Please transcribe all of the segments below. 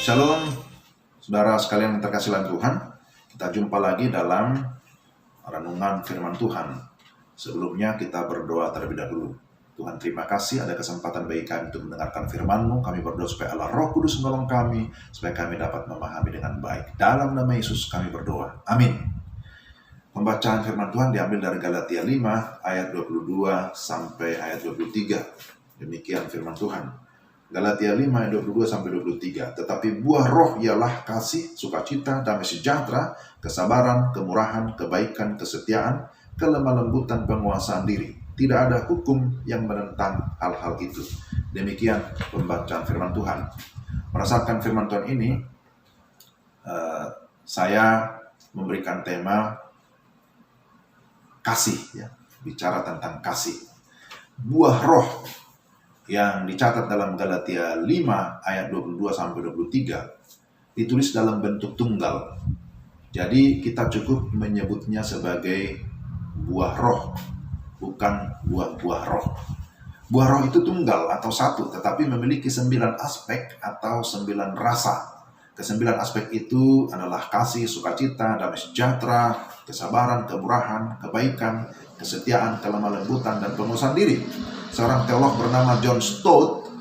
Shalom, saudara sekalian yang terkasih dalam Tuhan. Kita jumpa lagi dalam renungan firman Tuhan. Sebelumnya kita berdoa terlebih dahulu. Tuhan, terima kasih ada kesempatan bagi kami untuk mendengarkan firman-Mu. Kami berdoa supaya Allah Roh Kudus menolong kami, supaya kami dapat memahami dengan baik. Dalam nama Yesus kami berdoa. Amin. Pembacaan firman Tuhan diambil dari Galatia 5 ayat 22 sampai ayat 23. Demikian firman Tuhan. Galatia 5 ayat 22 sampai 23. Tetapi buah roh ialah kasih, sukacita, damai sejahtera, kesabaran, kemurahan, kebaikan, kesetiaan, kelemah lembutan, penguasaan diri. Tidak ada hukum yang menentang hal-hal itu. Demikian pembacaan firman Tuhan. Berdasarkan firman Tuhan ini, saya memberikan tema kasih, ya, bicara tentang kasih. Buah roh yang dicatat dalam Galatia 5 ayat 22 sampai 23 ditulis dalam bentuk tunggal. Jadi kita cukup menyebutnya sebagai buah roh, bukan buah-buah roh. Buah roh itu tunggal atau satu, tetapi memiliki 9 aspek atau 9 rasa. Ke-9 aspek itu adalah kasih, sukacita, damai sejahtera, kesabaran, kemurahan, kebaikan, kesetiaan, kelemah lembutan, dan penguasaan diri. Seorang teolog bernama John Stott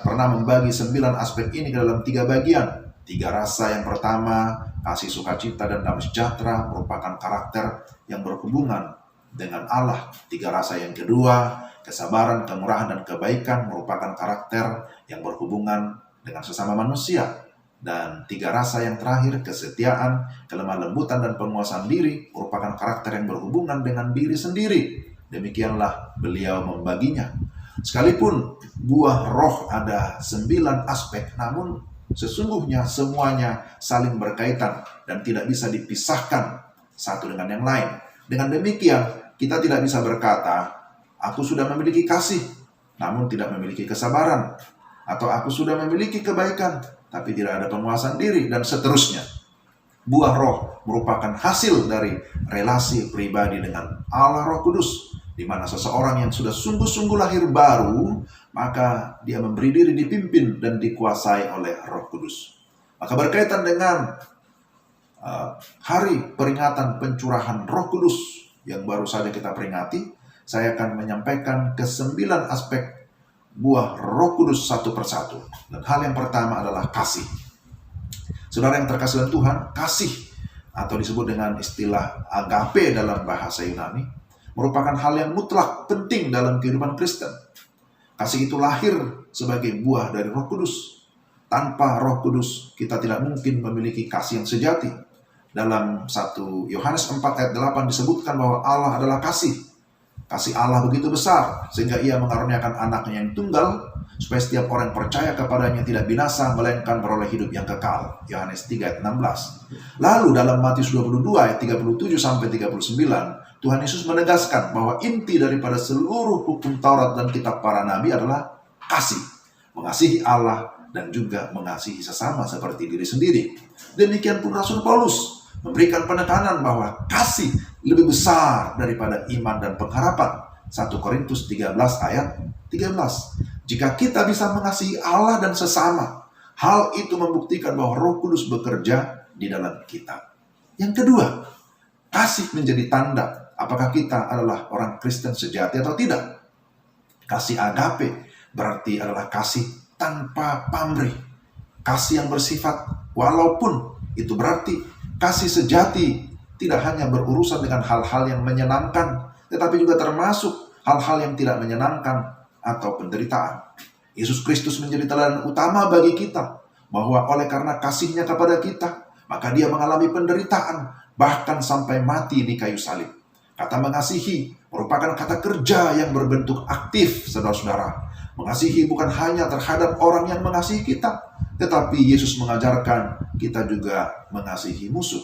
pernah membagi 9 aspek ini ke dalam 3 bagian. 3 rasa yang pertama, kasih, sukacita, dan damai sejahtera merupakan karakter yang berhubungan dengan Allah. 3 rasa yang kedua, kesabaran, kemurahan, dan kebaikan merupakan karakter yang berhubungan dengan sesama manusia. Dan 3 rasa yang terakhir, kesetiaan, kelemah lembutan, dan penguasaan diri merupakan karakter yang berhubungan dengan diri sendiri. Demikianlah beliau membaginya. Sekalipun buah roh ada 9 aspek, namun sesungguhnya semuanya saling berkaitan dan tidak bisa dipisahkan satu dengan yang lain. Dengan demikian, kita tidak bisa berkata, aku sudah memiliki kasih, namun tidak memiliki kesabaran. Atau aku sudah memiliki kebaikan, tapi tidak ada penguasaan diri, dan seterusnya. Buah roh merupakan hasil dari relasi pribadi dengan Allah Roh Kudus, di mana seseorang yang sudah sungguh-sungguh lahir baru, maka dia memberi diri dipimpin dan dikuasai oleh Roh Kudus. Maka berkaitan dengan hari peringatan pencurahan Roh Kudus yang baru saja kita peringati, saya akan menyampaikan ke-9 aspek buah Roh Kudus satu persatu. Dan hal yang pertama adalah kasih. Saudara yang terkasih dalam Tuhan, kasih atau disebut dengan istilah agape dalam bahasa Yunani merupakan hal yang mutlak penting dalam kehidupan Kristen. Kasih itu lahir sebagai buah dari Roh Kudus. Tanpa Roh Kudus kita tidak mungkin memiliki kasih yang sejati. Dalam 1 Yohanes 4 ayat 8 disebutkan bahwa Allah adalah kasih. Kasih Allah begitu besar sehingga ia mengaruniakan anaknya yang tunggal supaya setiap orang yang percaya kepadanya tidak binasa melainkan beroleh hidup yang kekal. Yohanes 3 ayat 16. Lalu dalam Matius 22 ayat 37 sampai 39 Tuhan Yesus menegaskan bahwa inti daripada seluruh hukum Taurat dan kitab para nabi adalah kasih. Mengasihi Allah dan juga mengasihi sesama seperti diri sendiri. Demikian pun Rasul Paulus memberikan penekanan bahwa kasih lebih besar daripada iman dan pengharapan. 1 Korintus 13 ayat 13. Jika kita bisa mengasihi Allah dan sesama, hal itu membuktikan bahwa Roh Kudus bekerja di dalam kita. Yang kedua, kasih menjadi tanda apakah kita adalah orang Kristen sejati atau tidak. Kasih agape berarti adalah kasih tanpa pamrih. Kasih yang bersifat walaupun itu berarti kasih sejati tidak hanya berurusan dengan hal-hal yang menyenangkan, tetapi juga termasuk hal-hal yang tidak menyenangkan atau penderitaan. Yesus Kristus menjadi teladan utama bagi kita, bahwa oleh karena kasihnya kepada kita, maka dia mengalami penderitaan, bahkan sampai mati di kayu salib. Kata mengasihi merupakan kata kerja yang berbentuk aktif, saudara-saudara. Mengasihi bukan hanya terhadap orang yang mengasihi kita, tetapi Yesus mengajarkan kita juga mengasihi musuh.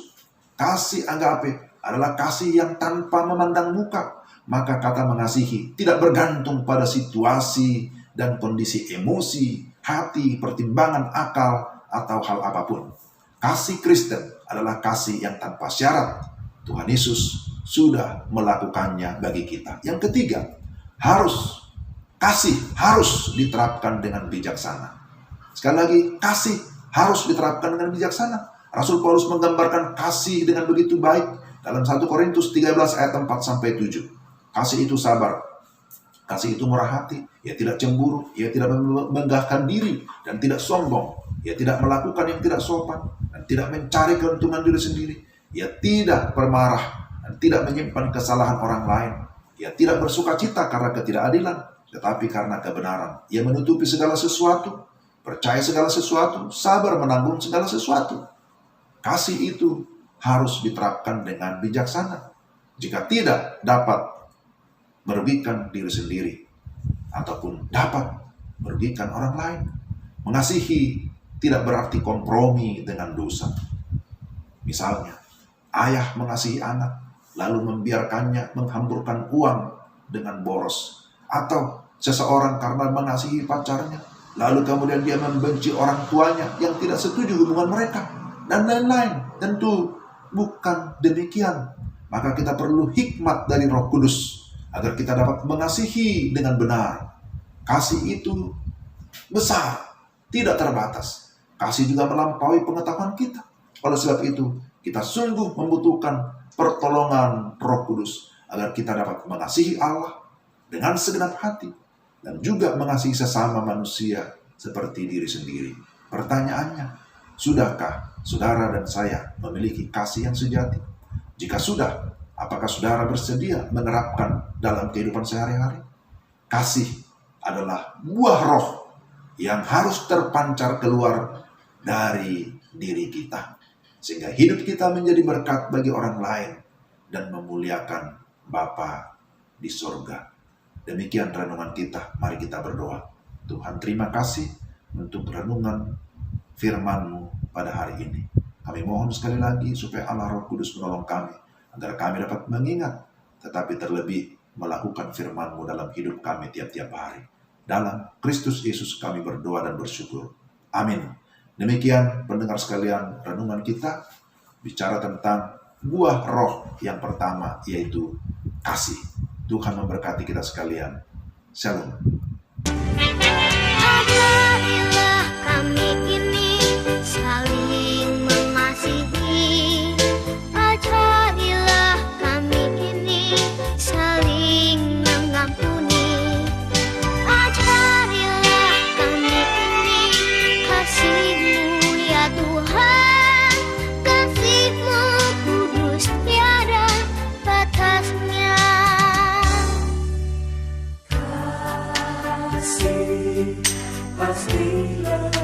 Kasih agape adalah kasih yang tanpa memandang muka. Maka kata mengasihi tidak bergantung pada situasi dan kondisi emosi, hati, pertimbangan akal, atau hal apapun. Kasih Kristen adalah kasih yang tanpa syarat. Tuhan Yesus sudah melakukannya bagi kita. Yang ketiga, kasih harus diterapkan dengan bijaksana. Sekali lagi, kasih harus diterapkan dengan bijaksana. Rasul Paulus menggambarkan kasih dengan begitu baik dalam 1 Korintus 13 ayat 4-7. Kasih itu sabar, kasih itu murah hati, ia tidak cemburu, ia tidak menggahkan diri dan tidak sombong, ia tidak melakukan yang tidak sopan dan tidak mencari keuntungan diri sendiri, ia tidak bermarah dan tidak menyimpan kesalahan orang lain, ia tidak bersuka cita karena ketidakadilan, tetapi karena kebenaran. Ia menutupi segala sesuatu, percaya segala sesuatu, sabar menanggung segala sesuatu. Kasih itu harus diterapkan dengan bijaksana. Jika tidak, dapat merugikan diri sendiri ataupun dapat merugikan orang lain. Mengasihi tidak berarti kompromi dengan dosa. Misalnya, ayah mengasihi anak lalu membiarkannya menghamburkan uang dengan boros, atau seseorang karena mengasihi pacarnya lalu kemudian dia membenci orang tuanya yang tidak setuju hubungan mereka, dan lain-lain. Tentu bukan demikian. Maka kita perlu hikmat dari Roh Kudus agar kita dapat mengasihi dengan benar. Kasih itu besar, tidak terbatas. Kasih juga melampaui pengetahuan kita. Oleh sebab itu, kita sungguh membutuhkan pertolongan Roh Kudus agar kita dapat mengasihi Allah dengan segenap hati dan juga mengasihi sesama manusia seperti diri sendiri. Pertanyaannya, sudahkah saudara dan saya memiliki kasih yang sejati? Jika sudah, apakah saudara bersedia menerapkan dalam kehidupan sehari-hari? Kasih adalah buah roh yang harus terpancar keluar dari diri kita, sehingga hidup kita menjadi berkat bagi orang lain dan memuliakan Bapa di surga. Demikian renungan kita. Mari kita berdoa. Tuhan, terima kasih untuk renungan firman-Mu pada hari ini. Kami mohon sekali lagi supaya Allah Roh Kudus menolong kami, agar kami dapat mengingat, tetapi terlebih melakukan firman-Mu dalam hidup kami tiap-tiap hari. Dalam Kristus Yesus kami berdoa dan bersyukur. Amin. Demikian pendengar sekalian, renungan kita bicara tentang buah roh yang pertama, yaitu kasih. Tuhan memberkati kita sekalian. Shalom. Ajarilah kami ini saling mengasihi. Ajarilah kami ini saling mengampuni. Ajarilah kami ini kasih-Mu ya Tuhan. Kasih-Mu kudus tiada batasnya. Kasih pastilah